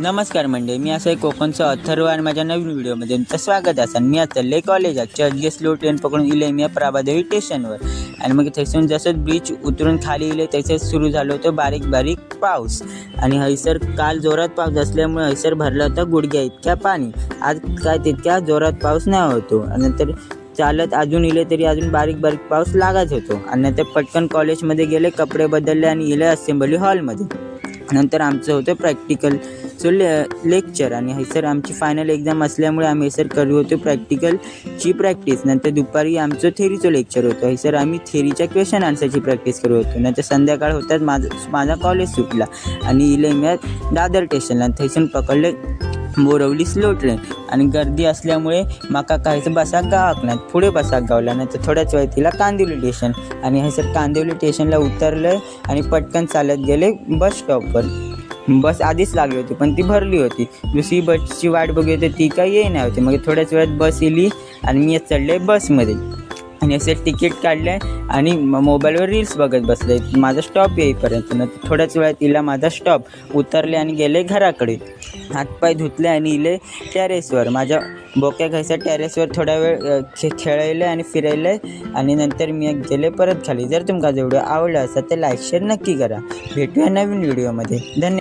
नमस्कार मंडळी, मी असं कोकणचं अथर्व आणि माझ्या नवीन व्हिडिओमध्ये तुमचं स्वागत असेल। मी आता चालले कॉलेजात चर्चगे स्लो ट्रेन पकडून इले मी प्रभादेवी स्टेशनवर आणि मग थैसून जसं ब्रिज उतरून खाली इले तसेच सुरू झालं होतं बारीक बारीक पाऊस। आणि हैसर काल जोरात पाऊस असल्यामुळे हैसर भरला होता गुडघ्या इतक्या पाणी। आज काय तितक्या जोरात पाऊस नाही होतो आणि नंतर चालत अजून इले तरी अजून बारीक बारीक पाऊस लागत होतो। आणि नंतर पटकन कॉलेजमध्ये गेले, कपडे बदलले आणि इले असेंब्ली हॉलमध्ये। नंतर आमचं होतं प्रॅक्टिकल लेक्चर आणि हैसर आमची फायनल एक्झाम असल्यामुळे आम्ही हैसर करत होतो प्रॅक्टिकलची प्रॅक्टिस। नंतर दुपारी आमचं थेरीचं लेक्चर होतं, हैसर आम्ही थेरीच्या क्वेश्चन आन्सरची प्रॅक्टिस करत होतो। नंतर संध्याकाळ होतात माझा कॉलेज सुटला आणि इले मी दादर स्टेशनला थैसून पकडले बोरवली स्लो ट्रेन। आणि गर्दी असल्यामुळे माका काहीच बसाक गावाक नाही, पुढे बसाक गावला। नंतर थोड्याच वेळ तिला कांदिवली स्टेशन आणि हैसर कांदिवली स्टेशनला उतरलं आणि पटकन चालत गेले बस स्टॉपवर। बस आधीच लागली होती पण ती भरली होती, दुसरी बसची वाट बघत होती ती काही येई नाही होती। मग थोड्याच वेळात बस येली आणि मी चढले बसमध्ये आणि असे तिकीट काढले आणि मोबाईलवर रील्स बघत बसले माझा स्टॉप येईपर्यंत। नंतर थोड्याच वेळात तिला माझा स्टॉप उतरले आणि गेले घराकडे। हातपाय धुतले आणि इले टेरेसवर माझ्या बोक्या घायच्या टेरेसवर थोडा वेळ खेळले आणि फिरायले आणि नंतर मी गेले परत खाली। जर तुमका व्हिडिओ आवडला असेल तर लाईक शेअर नक्की करा। भेटूया नवीन व्हिडिओमध्ये। धन्यवाद।